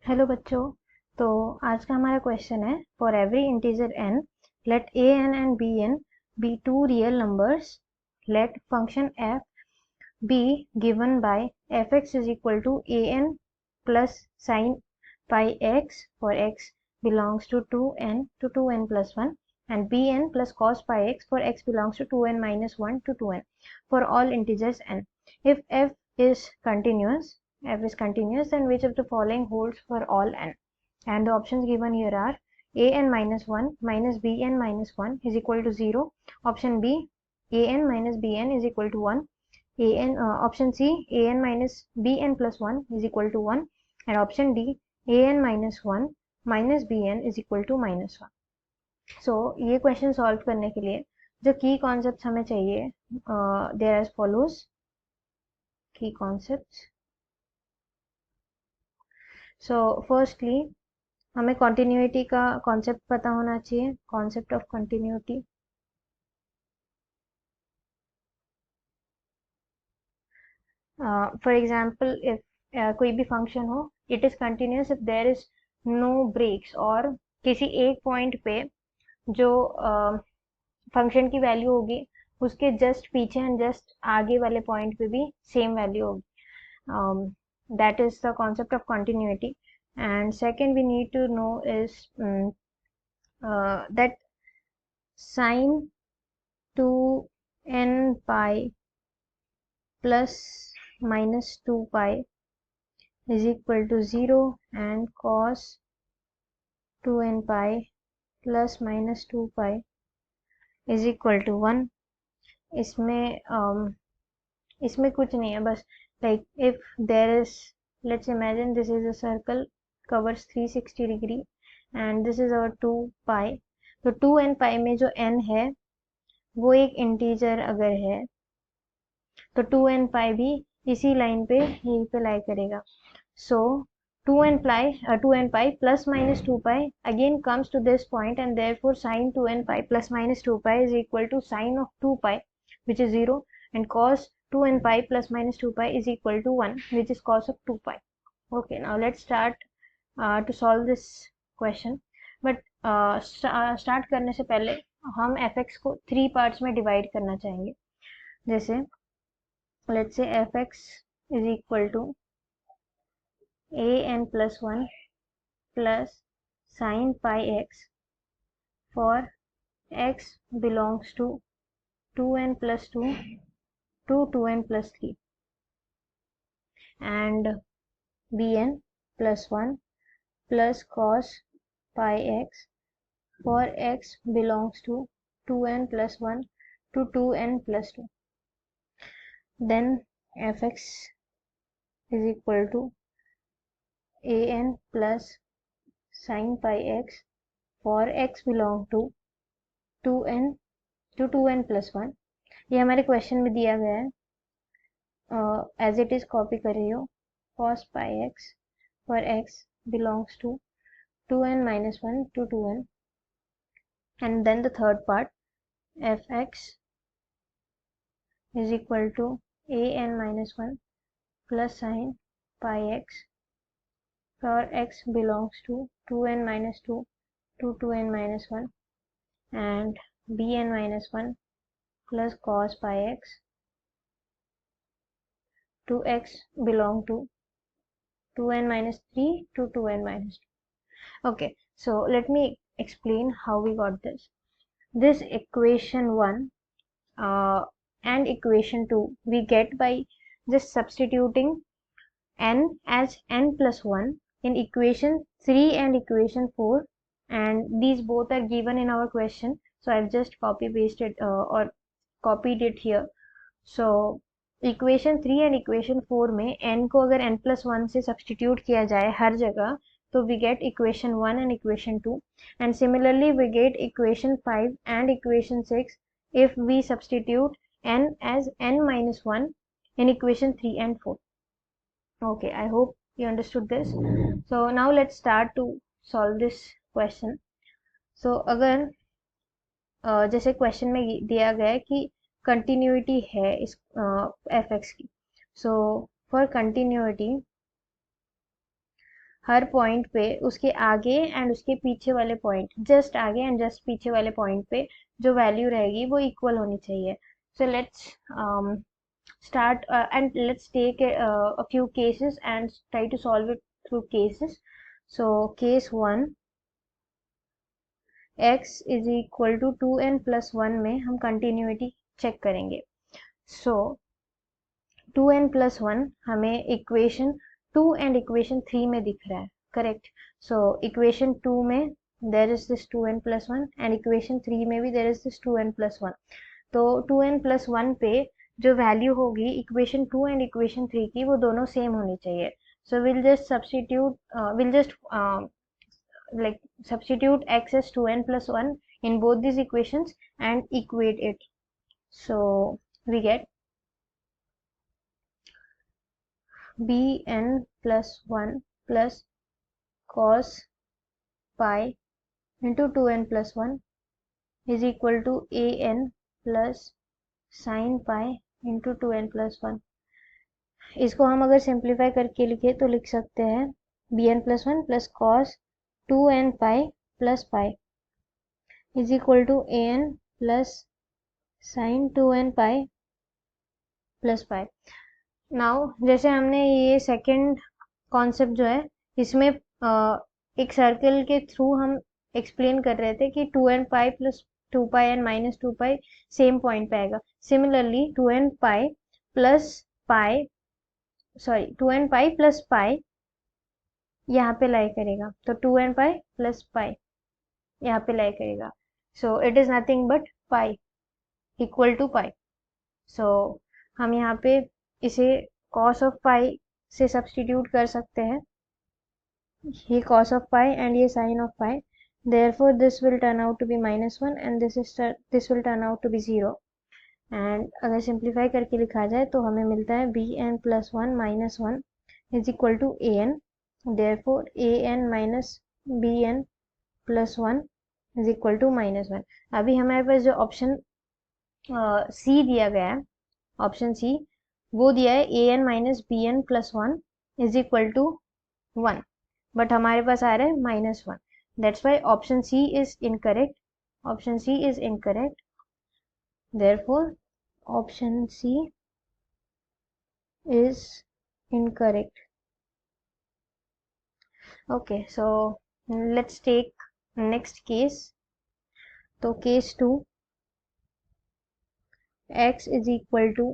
Hello बच्चों। तो आज का हमारा क्वेश्चन है for every integer n let a n and b n be two real numbers. Let function f be given by fx is equal to a n plus sin pi x for x belongs to 2n to 2n plus 1 and bn plus cos pi x for x belongs to 2n minus 1 to 2n for all integers n. If f is continuous, then which of the following holds for all n? And the options given here are a n minus 1 minus b n minus 1 is equal to 0. Option B, a n minus b n is equal to 1. Option C, a n minus b n plus 1 is equal to 1. And option D, a n minus 1 minus b n is equal to minus 1. So ये question solve करने के लिए जो की concept हमें चाहिए, they are as follows. Key concepts. So firstly हमें continuity का concept पता होना चाहिए, concept of continuity. For example, if कोई भी function हो, it is continuous if there is no breaks, और किसी एक point पे जो function की value होगी उसके just पीछे and just आगे वाले point पे भी same value होगी. That is the concept of continuity. And second we need to know is that sin 2n pi plus minus 2 pi is equal to 0 and cos 2n pi plus minus 2 pi is equal to 1. इसमें कुछ नहीं है, बस like if there is, let's imagine this is a circle covers 360 degree and this is our 2 pi. तो 2n pi में जो n है वो एक इंटीजर अगर है तो 2n pi भी इसी लाइन पे यहीं पे लाई करेगा. So 2n pi plus minus 2 pi again comes to this point and therefore sin 2n pi plus minus 2 pi is equal to sin of 2 pi which is 0 and cos 2n pi plus minus 2 pi is equal to 1 which is cos of 2 pi. Okay, now let's start to solve this question. But start करने से पहले हम fx को 3 parts में divide करना चाहेंगे. जैसे let's say fx is equal to a n plus 1 plus sin pi x for x belongs to 2n plus 2 to 2n plus 3 and bn plus 1 plus cos pi x for x belongs to 2n plus 1 to 2n plus 2. Then fx is equal to a n plus sin pi x for x belong to 2n to 2n plus 1. ये हमारे question में दिया गया है, as it is copy कर रही हो. cos pi x for x belongs to 2n minus 1 to 2n. And then the third part, fx is equal to a n minus 1 plus sin pi x for x belongs to 2n minus 2 to 2n minus 1 and bn minus 1 plus cos pi x to x belong to 2n minus 3 to 2n minus 2. Okay, so let me explain how we got this. This equation 1 and equation 2 we get by just substituting n as n plus 1 in equation 3 and equation 4, and these both are given in our question, so I've just copy pasted or copied it here. So equation 3 and equation 4 में n को अगर n plus 1 से substitute किया जाए हर जगह तो we get equation 1 and equation 2, and similarly we get equation 5 and equation 6 if we substitute n as n minus 1 in equation 3 and 4. Okay, I hope you understood this. So now let's start to solve this question. So अगर जैसे question में दिया गया है कि continuity है इस F x की. So for continuity her point पे उसके आगे एंड उसके पीछे वाले पॉइंट, जस्ट आगे एंड जस्ट पीछे वाले पॉइंट पे जो वैल्यू रहेगी वो इक्वल होनी चाहिए. So let's start and let's take a few cases and try to solve it through cases. So case 1, x is equal to 2n plus 1 में हम continuity check करेंगे. So 2n plus 1 हमें equation 2 and equation 3 में दिख रहा है, correct. So equation 2 में there is this 2n plus 1 and equation 3 में भी there is this 2n plus 1. तो 2n plus 1 पे जो वैल्यू होगी इक्वेशन 2 एंड इक्वेशन 3 की वो दोनों सेम होनी चाहिए. So will just substitute like substitute x as 2n plus 1 in both these equations and equate it. So we get bn plus 1 plus cos pi into 2n plus 1 is equal to an plus sin pi into 2n plus 1. इसको हम अगर simplify करके लिखे तो लिख सकते हैं bn plus 1 plus cos 2n pi plus pi is equal to an plus sin 2n pi plus pi. Now जैसे हमने ये सेकंड कॉन्सेप्ट जो है इसमें एक सर्कल के थ्रू हम एक्सप्लेन कर रहे थे कि 2n pi plus 2 pi and minus 2 pi same point पे आएगा. Similarly 2n pi plus pi 2n pi plus pi यहाँ पे लाई करेगा, तो 2n pi plus pi यहाँ पे लाई करेगा. So it is nothing but pi equal to pi. So हम यहाँ पे इसे cos of pi से सब्स्टिट्यूट कर सकते हैं, ये cos of pi and ये sin of pi. Therefore this will turn out to be -1 and this will turn out to be 0. And अगर सिंप्लीफाई करके लिखा जाए तो हमें मिलता है bn plus 1 minus 1 is equal to an. Therefore an minus bn plus 1 is equal to -1. अभी हमारे पास जो ऑप्शन सी दिया गया है, ऑप्शन सी वो दिया है an minus bn plus 1 is equal to 1, but हमारे पास आ रहा है -1. That's why option C is incorrect. Option C is incorrect. Therefore option C is incorrect. Okay, so let's take next case. तो case 2, x is equal to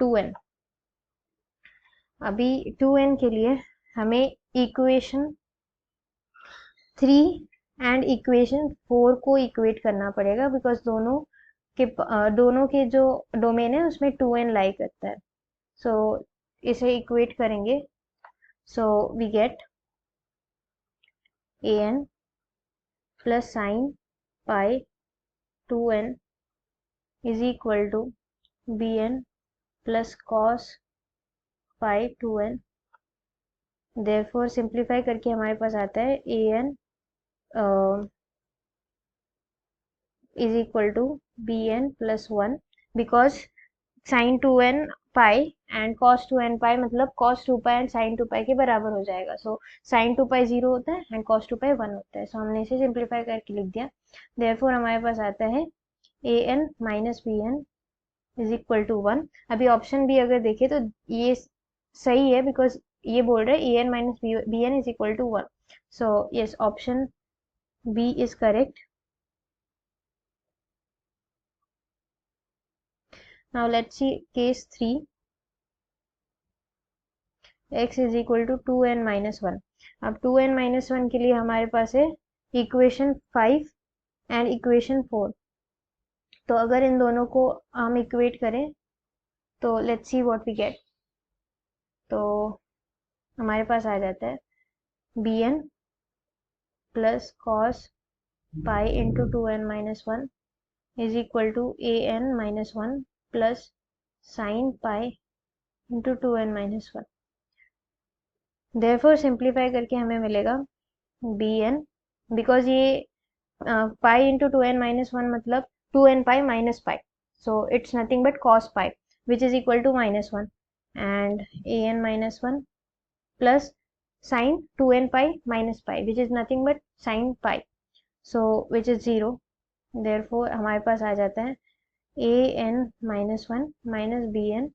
2n. अभी 2n के लिए हमें equation 3 and equation 4 को equate करना पड़ेगा, because दोनों के जो डोमेन है उसमें 2n लाई करता है. सो इसे इक्वेट करेंगे. So we get an plus sine pi 2n is equal to bn plus cos pi 2n. therefore simplify करके हमारे पास आता है an is equal to bn plus 1, because sin 2n pi and cos 2n pi मतलब cos 2 pi and sin 2 pi के बराबर हो जाएगा. सो sin 2 pi 0 होता है and cos 2 pi 1 होता है. सो हमने इसे सिंप्लीफाई करके लिख दिया. therefore हमारे पास आता है an minus bn is equal to 1. अभी ऑप्शन भी अगर देखें तो ये सही है, बिकॉज ये बोल रहे हैं an minus bn is equal to 1. so yes, option B is correct. Now let's see case 3. x is equal to 2n minus 1. अब 2n minus 1 के लिए हमारे पास है इक्वेशन 5 एंड इक्वेशन 4. तो अगर इन दोनों को हम इक्वेट करें तो let's see what we get. तो हमारे पास आ जाता है bn plus cos pi into 2n minus 1 is equal to an minus 1 plus sine pi into 2n minus 1. Therefore simplify करके हमें मिलेगा bn, बिकॉज ये पाई इंटू 2n माइनस 1 मतलब 2n pi minus pi, so it's nothing but cos pi which is equal to -1 and an minus 1 plus sine 2n pi minus pi, which is nothing but sine pi, so which is 0. therefore हमारे पास आ जाता है an minus 1 minus bn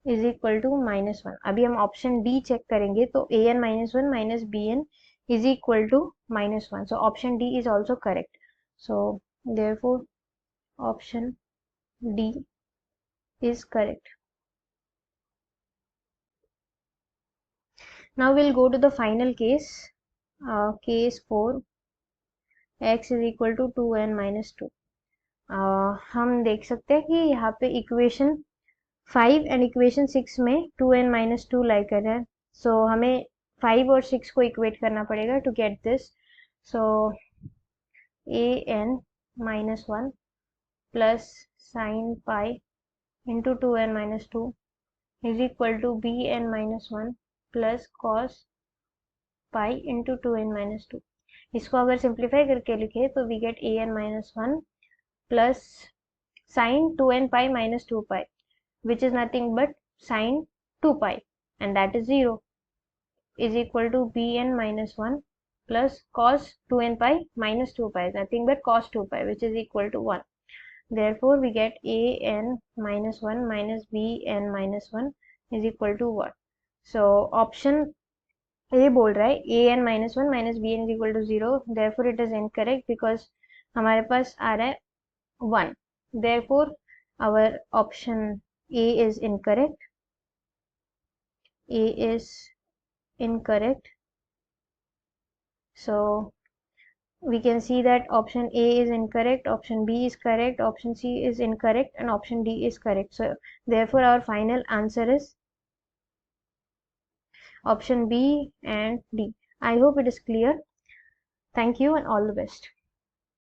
is equal to minus 1. अभी हम option D check करेंगे तो an minus 1 minus bn is equal to minus 1. so option D is also correct. so therefore option D is correct. Now we'll go to the final case, case 4, x is equal to 2n minus 2. हम देख सकते हैं कि यहाँ पे equation 5 and equation 6 में 2n minus 2 लाई कर रहा है. सो हमें 5 और 6 को इक्वेट करना पड़ेगा टू गेट दिस. सो an minus 1 plus sin pi into 2n minus 2 is equal to bn minus 1 plus cos pi into 2n minus 2. इसको अगर सिंप्लीफाई करके लिखे तो we get an minus 1 plus sin 2n pi minus 2 pi, which is nothing but sin 2 pi, and that is 0, is equal to bn minus 1 plus cos 2n pi minus 2 pi, nothing but cos 2 pi, which is equal to 1. therefore we get an minus 1 minus bn minus 1 is equal to 1. so option ये बोल रहा है an minus 1 minus bn is equal to 0. therefore it is incorrect because हमारे पास आ रहा है 1. therefore our option A is incorrect. A is incorrect. so we can see that option A is incorrect, option B is correct, option C is incorrect, and option D is correct. so therefore our final answer is option B and D. I hope it is clear. Thank you and all the best.